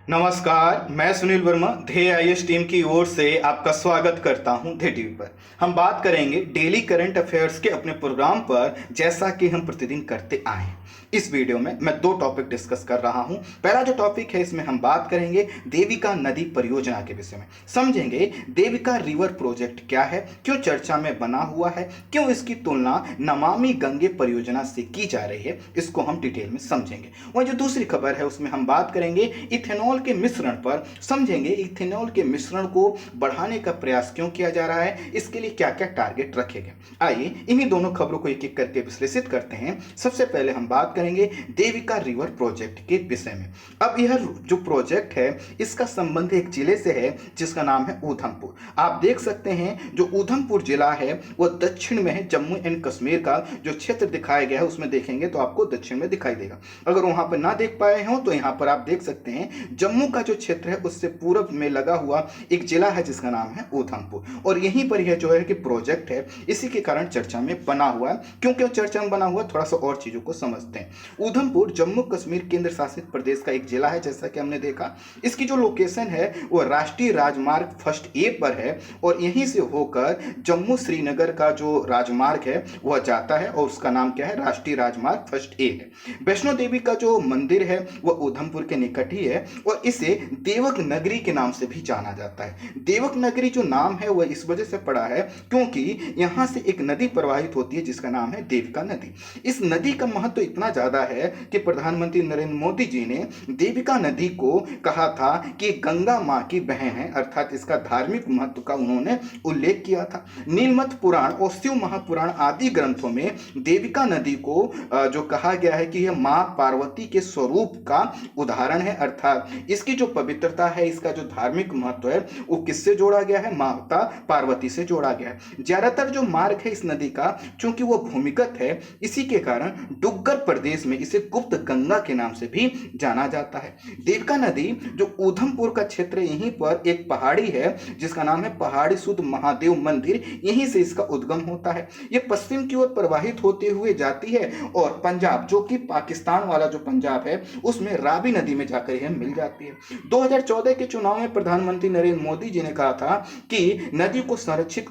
नमस्कार, मैं सुनील वर्मा ध्येय आईएएस टीम की ओर से आपका स्वागत करता हूं ध्येय टीवी पर। हम बात करेंगे डेली करंट अफेयर्स के अपने प्रोग्राम पर, जैसा कि हम प्रतिदिन करते आए हैं। इस वीडियो में मैं दो टॉपिक डिस्कस कर रहा हूं। पहला जो टॉपिक है, इसमें हम बात करेंगे देविका नदी परियोजना के विषय में। समझेंगे देविका रिवर प्रोजेक्ट क्या है, क्यों चर्चा में बना हुआ है, क्यों इसकी तुलना नमामि गंगे परियोजना से की जा रही है, इसको हम डिटेल में समझेंगे। वहीं जो दूसरी खबर है, उसमें हम बात करेंगे इथेनॉल के मिश्रण पर। समझेंगे इथेनॉल के मिश्रण को बढ़ाने का प्रयास क्यों किया जा रहा है, इसके लिए क्या क्या टारगेट रखे गए। आइए इन्हीं दोनों खबरों को एक एक करके विश्लेषित करते हैं। सबसे पहले हम बात करेंगे देविका रिवर प्रोजेक्ट के विषय में। अब यह जो प्रोजेक्ट है, इसका संबंध एक जिले से है जिसका नाम है ऊधमपुर। आप देख सकते हैं जो ऊधमपुर जिला है वह दक्षिण में है। जम्मू एंड कश्मीर का जो क्षेत्र दिखाया गया है उसमें देखेंगे तो आपको दक्षिण में दिखाई देगा। अगर वहां पर ना देख पाए हो तो यहां पर आप देख सकते हैं जम्मू का जो क्षेत्र है उससे पूर्व में लगा हुआ एक जिला है जिसका नाम है ऊधमपुर। और यहीं पर यह जो है कि प्रोजेक्ट है, इसी के कारण चर्चा में बना हुआ है। क्यों क्यों चर्चा में बना हुआ, थोड़ा सा और चीजों को समझते हैं। ऊधमपुर जम्मू कश्मीर केंद्र शासित प्रदेश का एक जिला है, जैसा कि हमने देखा। इसकी जो लोकेशन है वो राष्ट्रीय राजमार्ग फर्स्ट ए पर है और यहीं से होकर जम्मू श्रीनगर का जो राजमार्ग है वह जाता है और उसका नाम क्या है, राष्ट्रीय राजमार्ग फर्स्ट ए है। वैष्णो देवी का जो मंदिर है वह ऊधमपुर के निकट ही है और इसे देवक नगरी के नाम से भी जाना जाता है। देवक नगरी जो नाम है वह इस वजह से पड़ा है क्योंकि यहां से एक नदी प्रवाहित होती है जिसका नाम है देविका नदी। इस नदी का महत्व इतना ज्यादा है कि प्रधानमंत्री नरेंद्र मोदी जी ने देविका नदी को कहा था कि गंगा मां की बहन है, अर्थात इसका धार्मिक महत्व का उन्होंने उल्लेख किया था। नीलमत पुराण और शिव महापुराण आदि ग्रंथों में देविका नदी को जो कहा गया है कि यह मां पार्वती के स्वरूप का उदाहरण है, अर्थात इसकी जो पवित्रता है, इसका जो धार्मिक महत्व है वो किससे जोड़ा गया है, माता पार्वती से जोड़ा गया है। ज्यादातर जो मार्ग है इस नदी का, चूंकि वो भूमिगत है, इसी के कारण डुग्गर प्रदेश में इसे गुप्त गंगा के नाम से भी जाना जाता है। देविका नदी जो ऊधमपुर का क्षेत्र, यहीं पर एक पहाड़ी है जिसका नाम है पहाड़ी शुद्ध महादेव मंदिर, यहीं से इसका उद्गम होता है। यह पश्चिम की ओर प्रवाहित होते हुए जाती है और पंजाब, जो कि पाकिस्तान वाला जो पंजाब है, उसमें रावी नदी में जाकर यह मिल जाती है। 2014 के चुनाव में प्रधानमंत्री नरेंद्र मोदी जी ने कहा था कि नदी को संरक्षित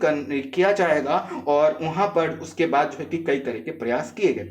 किया जाएगा और वहां पर उसके बाद जो है कि कई तरह के प्रयास किए गए।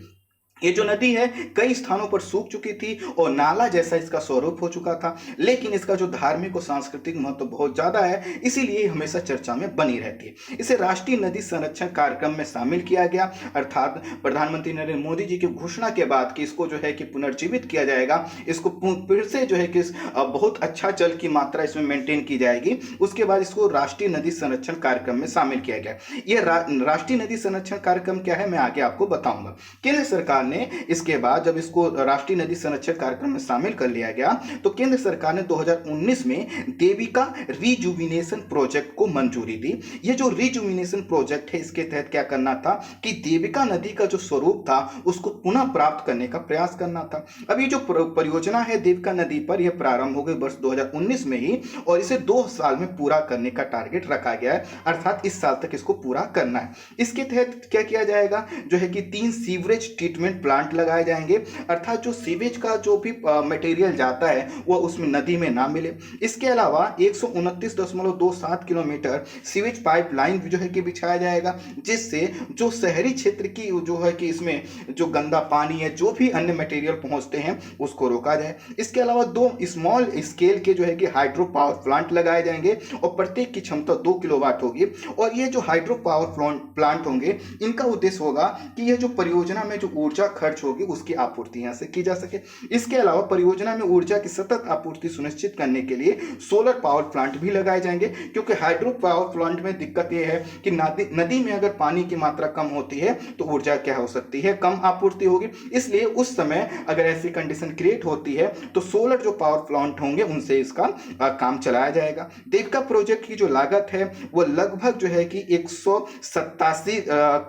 ये जो नदी है कई स्थानों पर सूख चुकी थी और नाला जैसा इसका स्वरूप हो चुका था, लेकिन इसका जो धार्मिक और सांस्कृतिक महत्व बहुत ज्यादा है, इसीलिए हमेशा चर्चा में बनी रहती है। इसे राष्ट्रीय नदी संरक्षण कार्यक्रम में शामिल किया गया, अर्थात प्रधानमंत्री नरेंद्र मोदी जी की घोषणा के बाद कि इसको जो है कि पुनर्जीवित किया जाएगा, इसको फिर से जो है कि बहुत अच्छा जल की मात्रा इसमें मेंटेन की जाएगी। उसके बाद इसको राष्ट्रीय नदी संरक्षण कार्यक्रम में शामिल किया गया। यह राष्ट्रीय नदी संरक्षण कार्यक्रम क्या है, मैं आगे आपको बताऊंगा। केंद्र सरकार ने इसके बाद जब इसको राष्ट्रीय नदी संरक्षण कार्यक्रम में शामिल कर लिया गया तो केंद्र सरकार ने 2019 में देविका रिजुविनेशन प्रोजेक्ट को मंजूरी दी। यह जो रिजुविनेशन प्रोजेक्ट है, इसके तहत क्या करना था कि देविका नदी का जो स्वरूप था उसको पुनः प्राप्त करने का प्रयास करना था। अब ये जो परियोजना है देविका नदी पर, यह प्रारंभ हो गई वर्ष 2019 में ही और इसे 2 साल में पूरा करने का टारगेट रखा गया है, अर्थात इस साल तक इसको पूरा करना है। इसके तहत क्या किया जाएगा, जो है कि 3 सीवरेज ट्रीटमेंट प्लांट लगाए जाएंगे, अर्थात जो सीवेज का जो भी मटेरियल जाता है वह उसमें नदी में ना मिले। इसके अलावा 129.27 किलोमीटर सीवेज पाइपलाइन जो है कि बिछाया जाएगा, जिससे जो शहरी क्षेत्र की जो है कि इसमें जो गंदा पानी है, जो भी अन्य मटेरियल पहुंचते हैं, उसको रोका जाए। इसके अलावा 2 स्मॉल स्केल के जो है कि हाइड्रो पावर प्लांट लगाए जाएंगे और प्रत्येक की क्षमता 2 किलोवाट होगी। और ये जो हाइड्रो पावर प्लांट होंगे, इनका उद्देश्य होगा कि यह जो परियोजना में जो ऊर्जा खर्च होगी उसकी आपूर्ति यहां से की जा सके। इसके अलावा परियोजना में ऊर्जा की सतत आपूर्ति सुनिश्चित करने के लिए सोलर पावर प्लांट भी लगाए जाएंगे, क्योंकि हाइड्रो पावर प्लांट में दिक्कत यह है कि नदी में अगर पानी की मात्रा कम होती है तो ऊर्जा क्या हो सकती है, कम आपूर्ति होगी। इसलिए उस समय अगर ऐसी कंडीशन क्रिएट होती है तो सोलर जो पावर प्लांट होंगे उनसे इसका काम चलाया जाएगा। देविका प्रोजेक्ट की जो लागत है वो लगभग जो है कि 187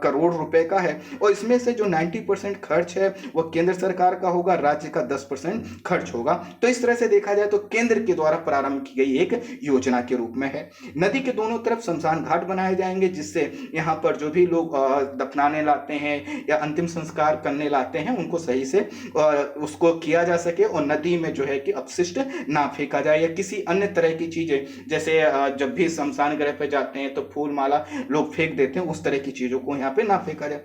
करोड़ रुपए का है और इसमें से जो 90% खर्च है वह केंद्र सरकार का होगा, राज्य का 10% खर्च होगा। तो इस तरह से देखा जाए तो केंद्र के द्वारा प्रारंभ की गई एक योजना के रूप में है। नदी के दोनों तरफ शमशान घाट बनाए जाएंगे, जिससे यहाँ पर जो भी लोग दफनाने लाते हैं या अंतिम संस्कार करने लाते हैं उनको सही से उसको किया जा सके, और नदी में जो है कि अपशिष्ट ना फेंका जाए या किसी अन्य तरह की चीजें, जैसे जब भी शमशान गृह पे जाते हैं तो फूल माला लोग फेंक देते हैं, उस तरह की चीजों को यहाँ पे ना फेंका जाए।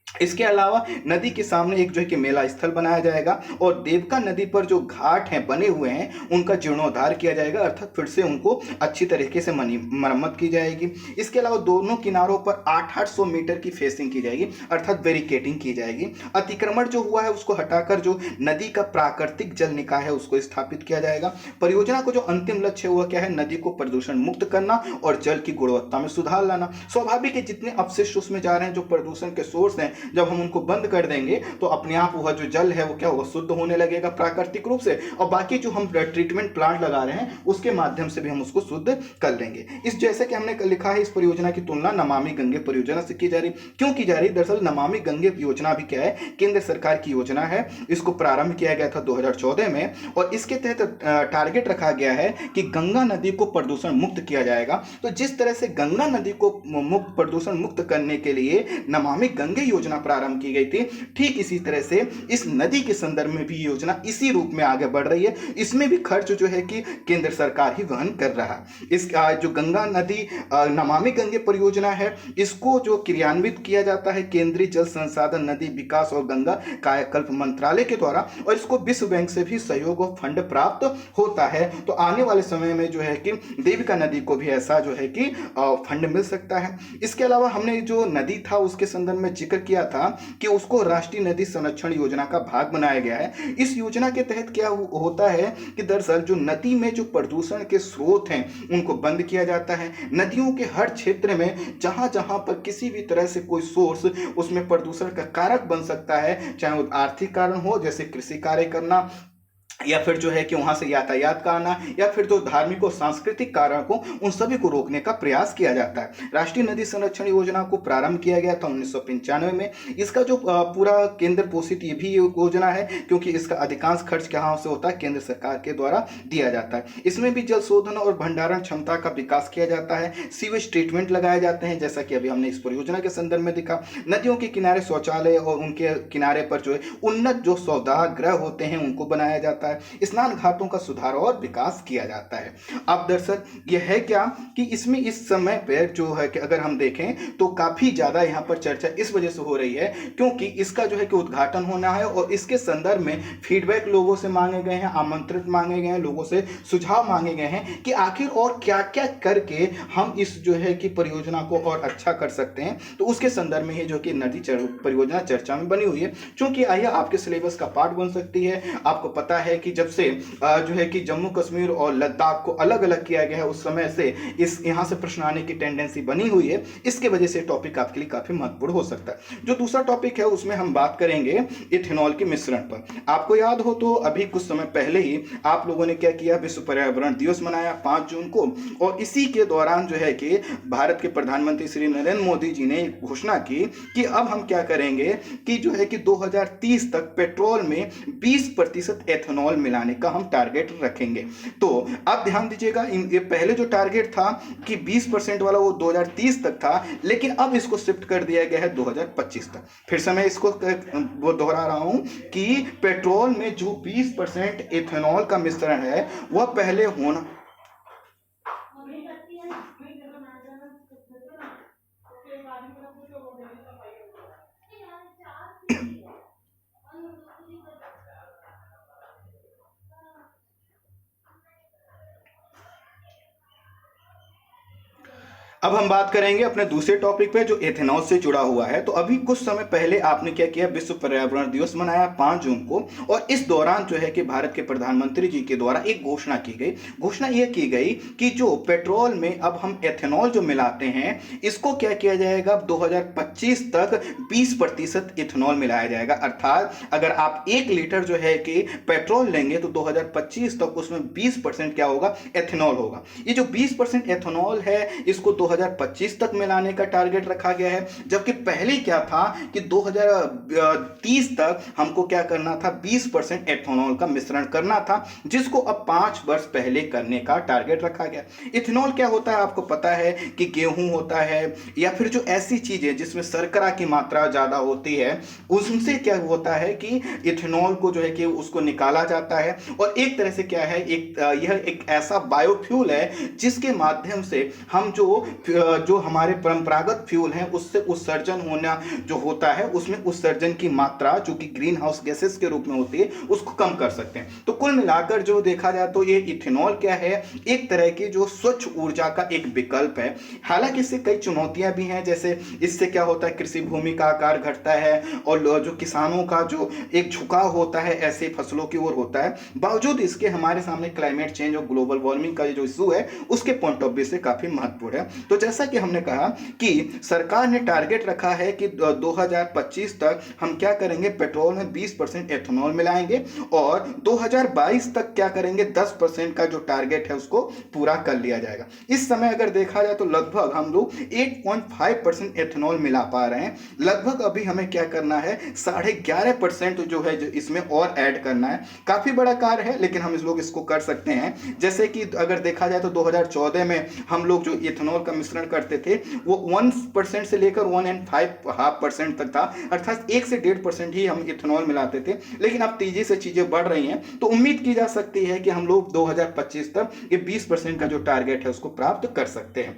इसके अलावा नदी के सामने एक जो है कि मेला स्थल बनाया जाएगा, और देवका नदी पर जो घाट हैं बने हुए हैं उनका जीर्णोद्धार किया जाएगा, अर्थात फिर से उनको अच्छी तरीके से मरम्मत की जाएगी। इसके अलावा दोनों किनारों पर 800 मीटर की फेसिंग की जाएगी, अर्थात बैरिकेडिंग की जाएगी। अतिक्रमण जो हुआ है उसको हटाकर जो नदी का प्राकृतिक जल निकाय है उसको स्थापित किया जाएगा। परियोजना को जो अंतिम लक्ष्य हुआ क्या है, नदी को प्रदूषण मुक्त करना और जल की गुणवत्ता में सुधार लाना। स्वाभाविक है जितने अपशिष्ट उसमें जा रहे हैं, जो प्रदूषण के सोर्स हैं, जब हम उनको बंद कर देंगे तो अपने आप वह जो जल है वो क्या होगा, शुद्ध होने लगेगा प्राकृतिक रूप से, और बाकी जो हम ट्रीटमेंट प्लांट लगा रहे हैं उसके माध्यम से भी हम उसको शुद्ध कर लेंगे। इस जैसे कि हमने लिखा है, इस परियोजना की तुलना नमामि गंगे परियोजना से की जा रही। क्यों की जा रही? दरअसल नमामि गंगे योजना भी क्या है, केंद्र सरकार की योजना है। इसको प्रारंभ किया गया था 2014 में, और इसके तहत टारगेट रखा गया है कि गंगा नदी को प्रदूषण मुक्त किया जाएगा। तो जिस तरह से गंगा नदी को प्रदूषण मुक्त करने के लिए नमामि गंगे योजना प्रारंभ की गई थी, ठीक इसी तरह से इस नदी के संदर्भ में भी योजना इसी रूप में आगे बढ़ रही है। इसमें भी खर्च जो है कि केंद्र सरकार ही वहन कर रहा है। इस जो गंगा नदी नमामि गंगे परियोजना है, इसको जो क्रियान्वित किया जाता है केंद्रीय जल संसाधन, नदी विकास और गंगा कायाकल्प मंत्रालय के द्वारा, और इसको विश्व बैंक से भी सहयोग और फंड प्राप्त होता है। तो आने वाले समय में जो है कि देविका नदी को भी ऐसा जो है कि फंड मिल सकता है। इसके अलावा हमने जो नदी था उसके संदर्भ में जिक्र किया था कि उसको राष्ट्रीय नदी संरक्षण योजना का भाग बनाया गया है। इस योजना के तहत क्या होता है कि दरअसल जो नदी में जो प्रदूषण के स्रोत हैं उनको बंद किया जाता है। नदियों के हर क्षेत्र में जहां जहां पर किसी भी तरह से कोई सोर्स उसमें प्रदूषण का कारक बन सकता है, चाहे वो आर्थिक कारण हो जैसे कृषि कार्य करना, या फिर जो है कि वहां से यातायात का आना, या फिर जो धार्मिक और सांस्कृतिक कारण को, उन सभी को रोकने का प्रयास किया जाता है। राष्ट्रीय नदी संरक्षण योजना को प्रारंभ किया गया था 1995 में। इसका जो पूरा केंद्र पोषित ये भी योजना है, क्योंकि इसका अधिकांश खर्च कहाँ से होता है, केंद्र सरकार के द्वारा दिया जाता है। इसमें भी जल शोधन और भंडारण क्षमता का विकास किया जाता है, सीवेज ट्रीटमेंट लगाए जाते हैं, जैसा कि अभी हमने इस परियोजना के संदर्भ में देखा। नदियों के किनारे शौचालय और उनके किनारे पर जो है उन्नत जो सौदागृह होते हैं उनको बनाया जाता है। स्नान घाटों का सुधार और विकास किया जाता है। अब दरअसल यह है क्या कि इसमें इस समय पर जो है कि अगर हम देखें तो काफी ज्यादा यहाँ पर चर्चा इस वजह से हो रही है क्योंकि इसका जो है कि उद्घाटन होना है, और इसके संदर्भ में फीडबैक लोगों से मांगे गए हैं, आमंत्रित मांगे गए हैं, लोगों से सुझाव मांगे गए हैं कि आखिर और क्या क्या करके हम इस जो है कि परियोजना को और अच्छा कर सकते हैं। तो उसके संदर्भ में ही जो कि नदी परियोजना चर्चा में बनी हुई है, क्योंकि आइए आपके सिलेबस का पार्ट बन सकती है। आपको पता है कि जब से जो है कि जम्मू कश्मीर और लद्दाख को अलग अलग किया गया है उस समय से इस यहां से प्रश्न आने की टेंडेंसी बनी हुई है। इसके वजह से टॉपिक आपके लिए काफी महत्वपूर्ण हो सकता है। जो दूसरा टॉपिक है उसमें हम बात करेंगे इथेनॉल के मिश्रण पर। आपको याद हो तो अभी कुछ समय पहले ही आप लोगों ने क्या किया, विश्व पर्यावरण दिवस मनाया 5 जून को, और इसी के दौरान जो है कि भारत के प्रधानमंत्री श्री नरेंद्र मोदी जी ने घोषणा की कि अब हम क्या करेंगे कि जो है कि 2030 तक पेट्रोल में 20% एथेनॉल मिलाने का हम टारगेट रखेंगे। तो अब ध्यान दीजिएगा, ये पहले जो टारगेट था कि 20% वाला वो 2030 तक था, लेकिन अब इसको शिफ्ट कर दिया गया है 2025 तक। फिर से मैं इसको वो दोहरा रहा हूं कि पेट्रोल में जो 20% एथेनॉल का मिश्रण है वह पहले होना अब हम बात करेंगे अपने दूसरे टॉपिक पे जो एथेनॉल से जुड़ा हुआ है। तो अभी कुछ समय पहले आपने क्या किया, विश्व पर्यावरण दिवस मनाया 5 जून को, और इस दौरान जो है कि भारत के प्रधानमंत्री जी के द्वारा एक घोषणा की गई। घोषणा यह की गई कि जो पेट्रोल में अब हम एथेनॉल जो मिलाते हैं इसको क्या किया जाएगा, 2025 तक 20% इथेनॉल मिलाया जाएगा। अर्थात अगर आप 1 लीटर जो है कि पेट्रोल लेंगे तो 2025 तक उसमें 20% क्या होगा, एथेनॉल होगा। ये जो 20% एथेनॉल है इसको 2025 तक में लाने का टारगेट रखा गया है, जबकि पहले क्या था कि 2030 तक हमको क्या करना था, 20% एथेनॉल का मिश्रण करना था, जिसको अब 5 वर्ष पहले करने का टारगेट रखा गया। इथेनॉल क्या होता है आपको पता है कि गेहूं होता है या फिर जो ऐसी चीजें जिसमें शर्करा की मात्रा ज्यादा होती है, उससे क्या होता है कि इथेनॉल को जो है कि उसको निकाला जाता है, और एक तरह से क्या है, यह एक ऐसा बायोफ्यूल है जिसके माध्यम से हम जो हमारे परंपरागत फ्यूल हैं उससे उत्सर्जन होना जो होता है, उसमें उत्सर्जन की मात्रा जो कि ग्रीन हाउस गैसेस के रूप में होती है उसको कम कर सकते हैं। तो कुल मिलाकर जो देखा जाए तो ये इथेनॉल क्या है, एक तरह की जो स्वच्छ ऊर्जा का एक विकल्प है। हालांकि इससे कई चुनौतियां भी हैं, जैसे इससे क्या होता है, कृषि भूमि का आकार घटता है और जो किसानों का जो एक झुकाव होता है ऐसे फसलों की ओर होता है। बावजूद इसके हमारे सामने क्लाइमेट चेंज और ग्लोबल वार्मिंग का जो इशू है उसके पॉइंट ऑफ व्यू से काफी महत्वपूर्ण है। तो जैसा कि हमने कहा कि सरकार ने टारगेट रखा है कि 2025 तक हम क्या करेंगे, पेट्रोल में 20% एथेनॉल मिलाएंगे, और 2022 तक क्या करेंगे, 10% का जो टारगेट है उसको पूरा कर लिया जाएगा। इस समय अगर देखा जाए तो लगभग हम लोग 8.5% एथेनॉल मिला पा रहे हैं। लगभग अभी हमें क्या करना है, 11.5% जो है जो इसमें और ऐड करना है। काफी बड़ा कार्य है लेकिन हम लोग इसको कर सकते हैं। जैसे कि अगर देखा जाए तो 2014 में हम लोग जो इथेनॉल का मिश्रण करते थे वो 1% से लेकर 1.5% तक था, अर्थात 1 से 1.5% ही हम इथेनॉल मिलाते थे। लेकिन अब तेजी से चीजें बढ़ रही हैं, तो उम्मीद की जा सकती है कि हम लोग 2025 तक ये 20% का जो टारगेट है उसको प्राप्त कर सकते हैं।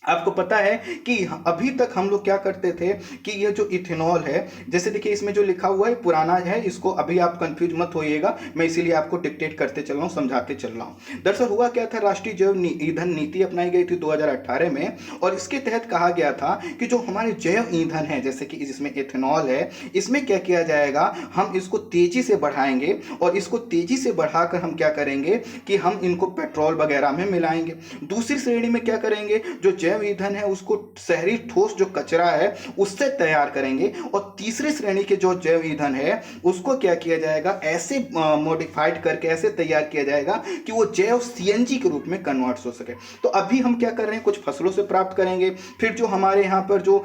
आपको पता है कि अभी तक हम लोग क्या करते थे कि ये जो इथेनॉल है, जैसे देखिए इसमें जो लिखा हुआ है पुराना है, इसको अभी आप कंफ्यूज मत होइएगा, मैं इसीलिए आपको डिक्टेट करते चल रहा हूँ, समझाते चल रहा हूँ। दरअसल हुआ क्या था, राष्ट्रीय जैव ईंधन नीति अपनाई गई थी 2018 में, और इसके तहत कहा गया था कि जो हमारे जैव ईंधन है, जैसे कि जिसमें इथेनॉल है, इसमें क्या किया जाएगा, हम इसको तेजी से बढ़ाएंगे, और इसको तेजी से बढ़ाकर हम क्या करेंगे कि हम इनको पेट्रोल वगैरह में मिलाएंगे। दूसरी श्रेणी में क्या करेंगे, जो जैव ईंधन है उसको शहरी ठोस जो कचरा है उससे तैयार करेंगे, और तीसरी श्रेणी के जो जैव ईंधन है उसको क्या किया जाएगा, ऐसे मॉडिफाइड करके ऐसे तैयार किया जाएगा कि वो जैव सीएनजी के रूप में कन्वर्ट हो सके। तो अभी हम क्या कर रहे हैं, कुछ फसलों से प्राप्त करेंगे, फिर जो हमारे यहाँ पर जो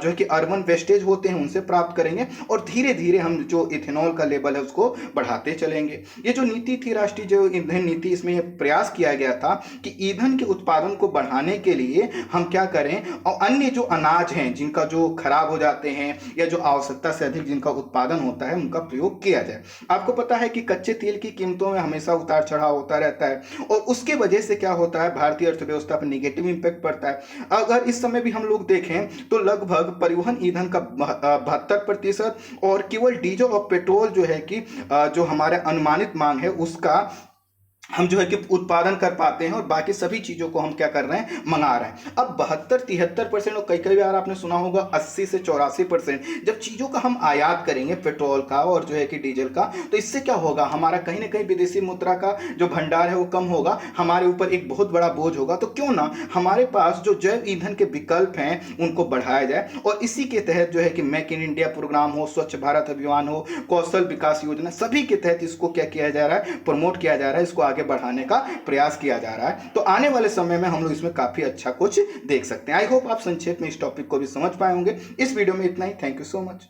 है कि अर्बन वेस्टेज होते हैं उनसे प्राप्त करेंगे, और धीरे धीरे हम जो इथेनॉल का लेवल है उसको बढ़ाते चलेंगे। ये जो नीति थी राष्ट्रीय जैव ईंधन नीति, इसमें यह प्रयास किया गया था कि ईंधन के उत्पादन को बढ़ाने के लिए हम क्या करें, और अन्य जो अनाज हैं जिनका जो खराब हो जाते हैं या जो आवश्यकता से अधिक जिनका उत्पादन होता है उनका प्रयोग किया जाए। आपको पता है कि कच्चे तेल की कीमतों में हमेशा उतार चढ़ाव होता रहता है, और उसके वजह से क्या होता है, भारतीय अर्थव्यवस्था पर निगेटिव इंपैक्ट पड़ता है। अगर इस समय भी हम लोग देखें तो लगभग परिवहन ईंधन का 72% और केवल डीजल और पेट्रोल जो है कि जो हमारे अनुमानित मांग है उसका हम जो है कि उत्पादन कर पाते हैं, और बाकी सभी चीज़ों को हम क्या कर रहे हैं, मंगा रहे हैं। अब 72-73% और कई कई बार आपने सुना होगा 80 से 84% जब चीज़ों का हम आयात करेंगे, पेट्रोल का और जो है कि डीजल का, तो इससे क्या होगा, हमारा कहीं ना कहीं विदेशी मुद्रा का जो भंडार है वो कम होगा, हमारे ऊपर एक बहुत बड़ा बोझ होगा। तो क्यों ना हमारे पास जो जैव ईंधन के विकल्प हैं उनको बढ़ाया जाए, और इसी के तहत जो है कि मेक इन इंडिया प्रोग्राम हो, स्वच्छ भारत अभियान हो, कौशल विकास योजना, सभी के तहत इसको क्या किया जा रहा है, प्रमोट किया जा रहा है, इसको आगे बढ़ाने का प्रयास किया जा रहा है। तो आने वाले समय में हम लोग इसमें काफी अच्छा कुछ देख सकते हैं। आई होप आप संक्षेप में इस टॉपिक को भी समझ पाए होंगे। इस वीडियो में इतना ही। Thank you so much.